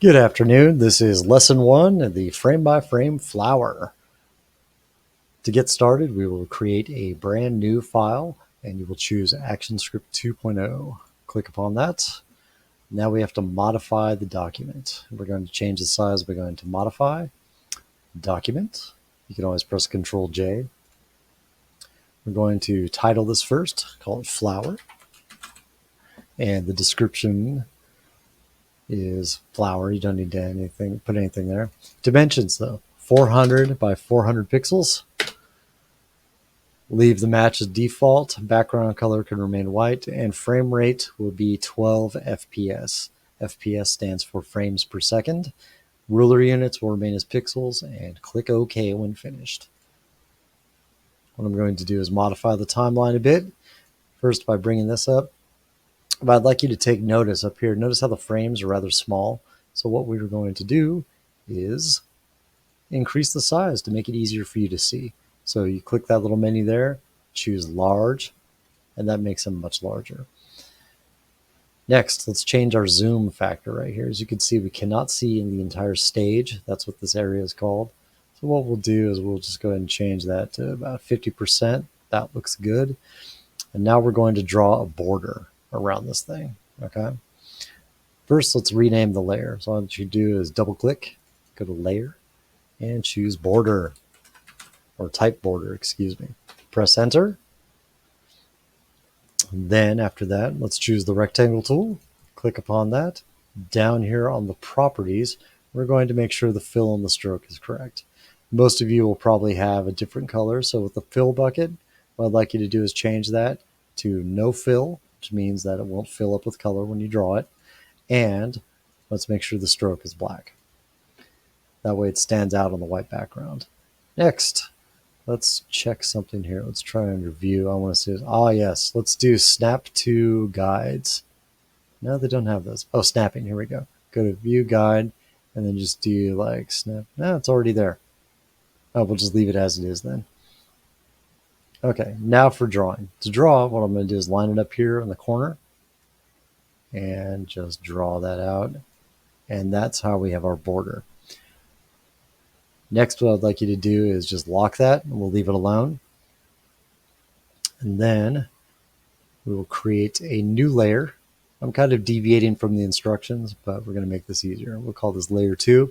Good afternoon. This is lesson one, the frame by frame flower. To get started, we will create a brand new file and you will choose ActionScript 2.0. Click upon that. Now we have to modify the document. We're going to change the size. We're going to modify document. You can always press Control J. We're going to title this first, call it flower. And the description is flower. You don't need to put anything there. Dimensions though, 400 by 400 pixels. Leave the match as default. Background color can remain white, and frame rate will be 12 FPS. FPS stands for frames per second. Ruler units will remain as pixels, and click OK when finished. What I'm going to do is modify the timeline a bit. First, by bringing this up, but I'd like you to take notice up here. Notice how the frames are rather small. So what we're going to do is increase the size to make it easier for you to see. So you click that little menu there, choose large, and that makes them much larger. Next, let's change our zoom factor right here. As you can see, we cannot see in the entire stage. That's what this area is called. So what we'll do is we'll just go ahead and change that to about 50%. That looks good. And now we're going to draw a border around this thing, okay? First, let's rename the layer. So what you do is double click, go to layer, and choose border, or type border, excuse me. Press enter. Then after that, let's choose the rectangle tool, click upon that. Down here on the properties, we're going to make sure the fill and the stroke is correct. Most of you will probably have a different color, so with the fill bucket, what I'd like you to do is change that to no fill, which means that it won't fill up with color when you draw it. And let's make sure the stroke is black. That way it stands out on the white background. Next, let's check something here. Let's try and review. I want to see, yes, let's do snap to guides. No, they don't have those. Oh, snapping, here we go. Go to view guide, and then just do like snap. No, it's already there. Oh, we'll just leave it as it is then. Okay, now for drawing. To draw, what I'm going to do is line it up here in the corner and just draw that out. And that's how we have our border. Next, what I'd like you to do is just lock that, and we'll leave it alone. And then we will create a new layer. I'm kind of deviating from the instructions, but we're going to make this easier. We'll call this layer 2.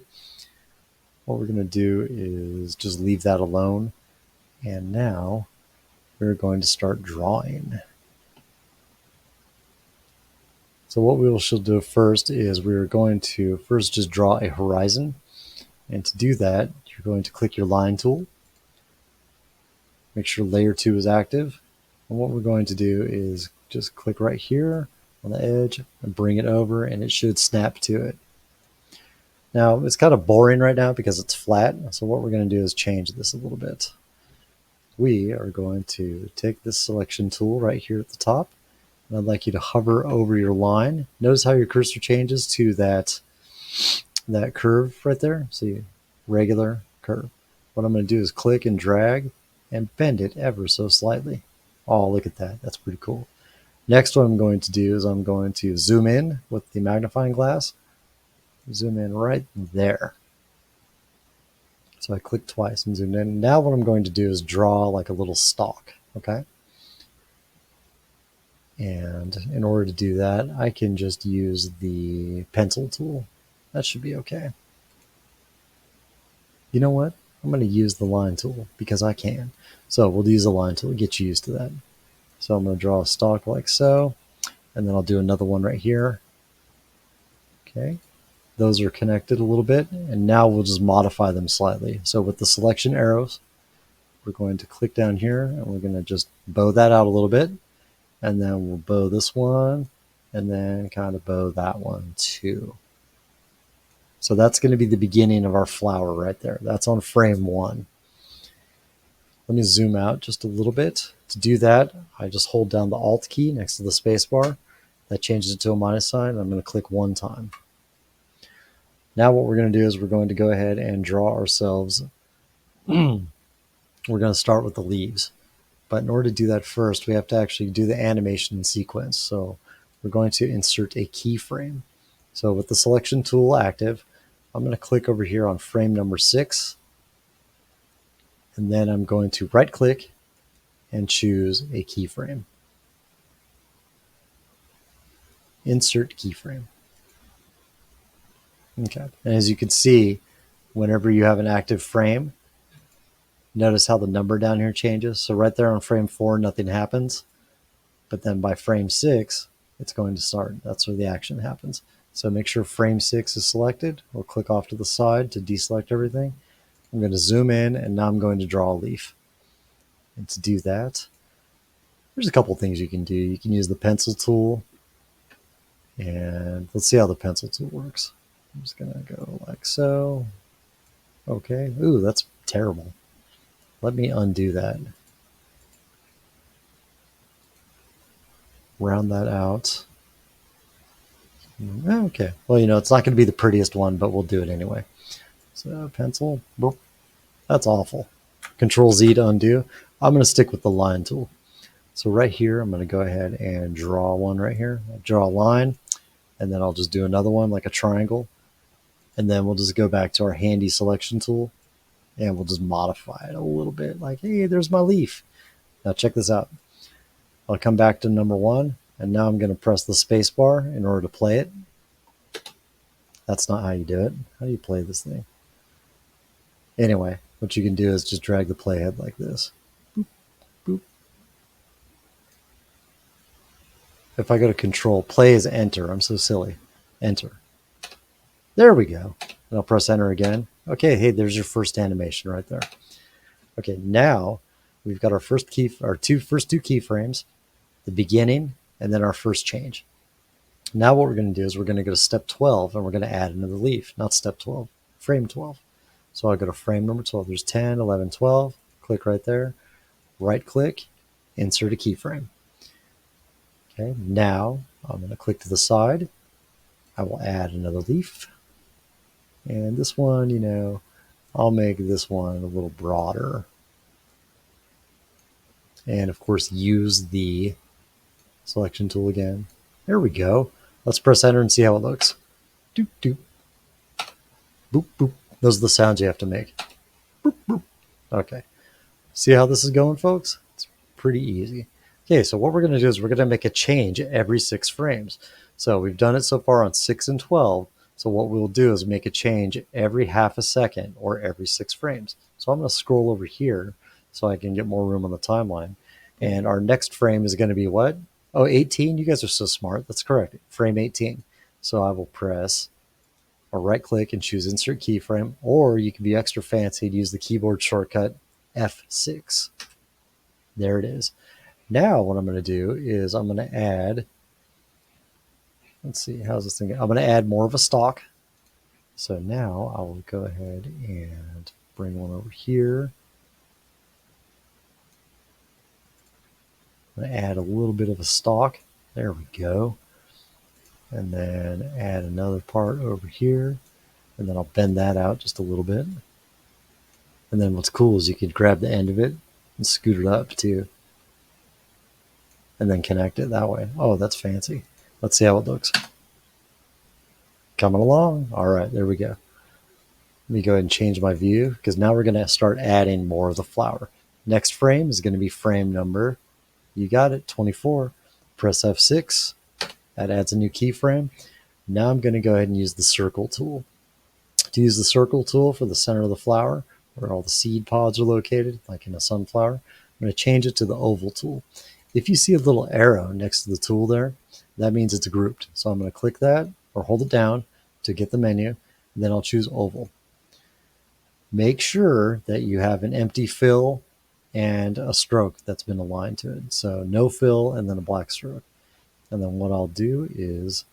What we're going to do is just leave that alone. And now we're going to start drawing. So what we shall do first is we're going to first just draw a horizon. And to do that, you're going to click your line tool. Make sure layer 2 is active. And what we're going to do is just click right here on the edge and bring it over, and it should snap to it. Now, it's kind of boring right now because it's flat. So what we're going to do is change this a little bit. We are going to take this selection tool right here at the top, and I'd like you to hover over your line. Notice how your cursor changes to that curve right there. See, regular curve. What I'm going to do is click and drag and bend it ever so slightly. Oh, look at that. That's pretty cool. Next, what I'm going to do is I'm going to zoom in with the magnifying glass. Zoom in right there. So I click twice and zoom in. Now what I'm going to do is draw like a little stalk, okay? And in order to do that, I can just use the pencil tool. That should be okay. You know what? I'm going to use the line tool because I can. So we'll use the line tool, get you used to that. So I'm going to draw a stalk like so, and then I'll do another one right here. Okay. Those are connected a little bit, and now we'll just modify them slightly. So with the selection arrows, we're going to click down here, and we're going to just bow that out a little bit, and then we'll bow this one, and then kind of bow that one too. So that's going to be the beginning of our flower right there. That's on frame 1. Let me zoom out just a little bit. To do that, I just hold down the Alt key next to the space bar. That changes it to a minus sign. I'm going to click one time. Now what we're going to do is we're going to go ahead and draw ourselves. We're going to start with the leaves. But in order to do that first, we have to actually do the animation sequence. So we're going to insert a keyframe. So with the selection tool active, I'm going to click over here on frame number 6, and then I'm going to right click and choose a keyframe. Insert keyframe. Okay, and as you can see, whenever you have an active frame, notice how the number down here changes. So right there on frame 4, nothing happens, but then by frame 6, it's going to start. That's where the action happens. So make sure frame 6 is selected. We'll click off to the side to deselect everything. I'm going to zoom in, and now I'm going to draw a leaf. And to do that, there's a couple things you can do. You can use the pencil tool, and let's see how the pencil tool works. I'm just going to go like so. Okay. Ooh, that's terrible. Let me undo that. Round that out. Okay. Well, it's not going to be the prettiest one, but we'll do it anyway. So pencil. Boop. That's awful. Control Z to undo. I'm going to stick with the line tool. So right here, I'm going to go ahead and draw one right here. I'll draw a line, and then I'll just do another one like a triangle. And then we'll just go back to our handy selection tool, and we'll just modify it a little bit. Like, hey, there's my leaf. Now check this out. I'll come back to number 1, and now I'm going to press the space bar in order to play it. That's not how you do it. How do you play this thing? Anyway, what you can do is just drag the playhead like this. Boop, boop. If I go to control, play is enter. I'm so silly. Enter. There we go. And I'll press enter again. Okay, hey, there's your first animation right there. Okay, now we've got our first two keyframes, the beginning, and then our first change. Now what we're going to do is we're going to go to step 12, and we're going to add another leaf, not step 12, frame 12. So I'll go to frame number 12. There's 10, 11, 12. Click right there. Right click, insert a keyframe. Okay, now I'm going to click to the side. I will add another leaf. And this one, I'll make this one a little broader. And of course, use the selection tool again. There we go. Let's press enter and see how it looks. Doop, doop. Boop, boop. Those are the sounds you have to make. Boop, boop. Okay. See how this is going, folks? It's pretty easy. Okay, so what we're going to do is we're going to make a change every 6 frames. So we've done it so far on 6 and 12. So what we'll do is make a change every half a second or every 6 frames. So I'm going to scroll over here so I can get more room on the timeline. And our next frame is going to be what? Oh, 18? You guys are so smart. That's correct. Frame 18. So I will press or right click and choose insert keyframe, or you can be extra fancy and use the keyboard shortcut F6. There it is. Now what I'm going to do is I'm going to add, let's see, how's this thing? I'm going to add more of a stalk. So now I will go ahead and bring one over here. I'm going to add a little bit of a stalk. There we go. And then add another part over here. And then I'll bend that out just a little bit. And then what's cool is you could grab the end of it and scoot it up too. And then connect it that way. Oh, that's fancy. Let's see how it looks. Coming along. All right, there we go. Let me go ahead and change my view because now we're going to start adding more of the flower. Next frame is going to be frame number, you got it, 24. Press F6. That adds a new keyframe. Now I'm going to go ahead and use the circle tool. To use the circle tool for the center of the flower, where all the seed pods are located, like in a sunflower, I'm going to change it to the oval tool. If you see a little arrow next to the tool there, that means it's grouped. So I'm going to click that or hold it down to get the menu, and then I'll choose oval. Make sure that you have an empty fill and a stroke that's been aligned to it. So no fill and then a black stroke. And then what I'll do is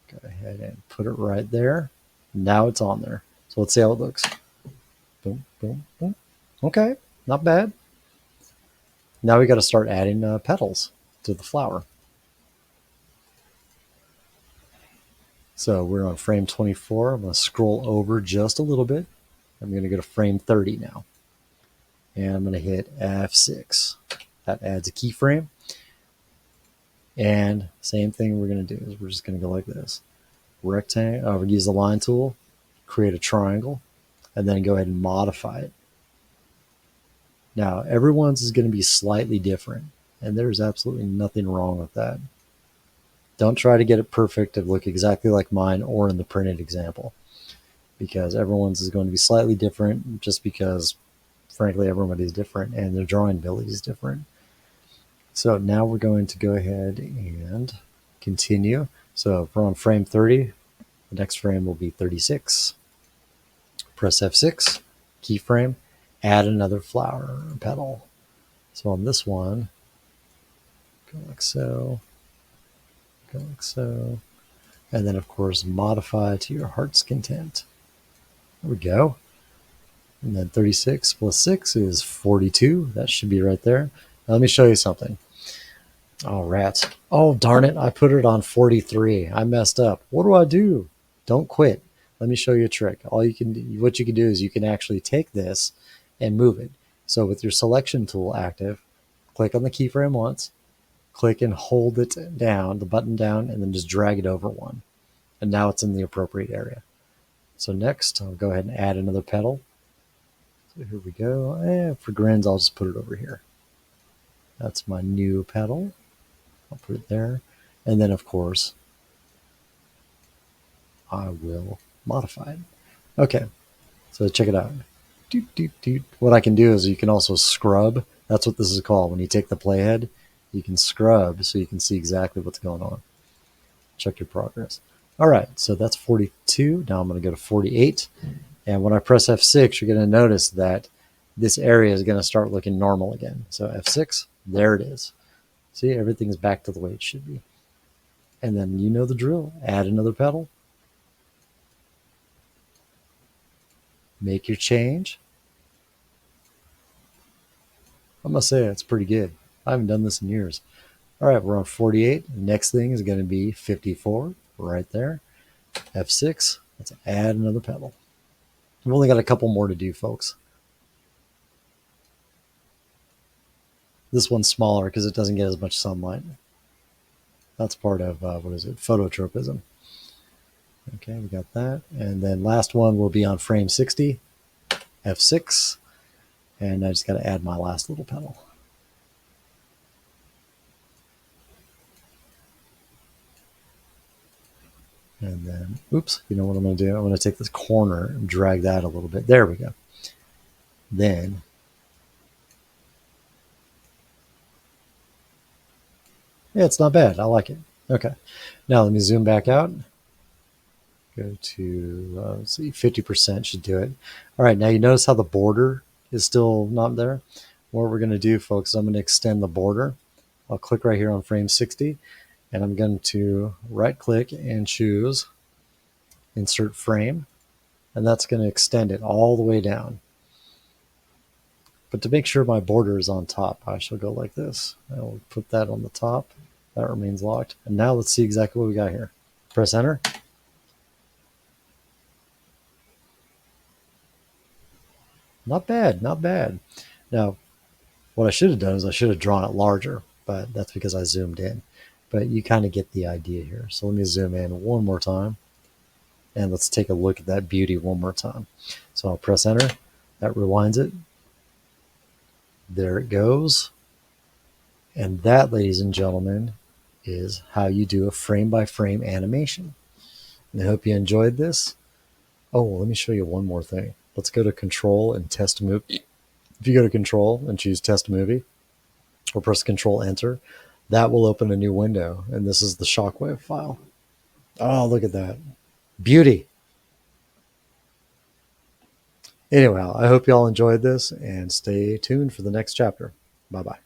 go ahead and put it right there. Now it's on there. So let's see how it looks. Boom, boom, boom. Okay, not bad. Now we got to start adding petals to the flower. So we're on frame 24. I'm going to scroll over just a little bit. I'm going to go to frame 30 now. And I'm going to hit F6. That adds a keyframe. And same thing we're going to do is we're just going to go like this. rectangle, use the line tool, create a triangle, and then go ahead and modify it. Now, everyone's is going to be slightly different, and there's absolutely nothing wrong with that. Don't try to get it perfect to look exactly like mine or in the printed example, because everyone's is going to be slightly different just because, frankly, everybody's different and their drawing ability is different. So now we're going to go ahead and continue. So if we're on frame 30, the next frame will be 36. Press F6, keyframe, add another flower petal. So on this one, go like so, go like so, and then of course modify to your heart's content. There we go. And then 36 plus 6 is 42. That should be right there. Now let me show you something. Oh, rats. Oh, darn it. I put it on 43. I messed up. What do I do? Don't quit. Let me show you a trick. What you can do is you can actually take this and move it. So with your selection tool active, click on the keyframe once, click and hold it down, the button down, and then just drag it over one. And now it's in the appropriate area. So next, I'll go ahead and add another petal. So here we go. For grins, I'll just put it over here. That's my new petal. I'll put it there. And then, of course, I will modify it. Okay, so check it out. What I can do is you can also scrub. That's what this is called. When you take the playhead, you can scrub so you can see exactly what's going on. Check your progress. All right, so that's 42. Now I'm going to go to 48. And when I press F6, you're going to notice that this area is going to start looking normal again. So F6, there it is. See, everything's back to the way it should be. And then you know the drill. Add another petal. Make your change. I must say, it's pretty good. I haven't done this in years. All right, we're on 48. Next thing is going to be 54, right there. F6, let's add another petal. We've only got a couple more to do, folks. This one's smaller because it doesn't get as much sunlight. That's part of, phototropism. Okay, we got that. And then last one will be on frame 60, F6. And I just got to add my last little petal. And then, oops, you know what I'm going to do? I'm going to take this corner and drag that a little bit. There we go. Then, yeah, it's not bad. I like it. Okay. Now let me zoom back out. Go to, let's see, 50% should do it. All right, now you notice how the border is still not there? What we're going to do, folks, I'm going to extend the border. I'll click right here on frame 60, and I'm going to right-click and choose Insert Frame, and that's going to extend it all the way down. But to make sure my border is on top, I shall go like this. I will put that on the top. That remains locked. And now let's see exactly what we got here. Press Enter. Not bad, not bad. Now, what I should have done is I should have drawn it larger, but that's because I zoomed in. But you kind of get the idea here. So let me zoom in one more time. And let's take a look at that beauty one more time. So I'll press Enter. That rewinds it. There it goes. And that, ladies and gentlemen, is how you do a frame-by-frame animation. And I hope you enjoyed this. Oh, let me show you one more thing. Let's go to Control and Test Movie. If you go to Control and choose Test Movie, or press Control Enter, that will open a new window. And this is the Shockwave file. Oh, look at that. Beauty. Anyway, I hope you all enjoyed this, and stay tuned for the next chapter. Bye-bye.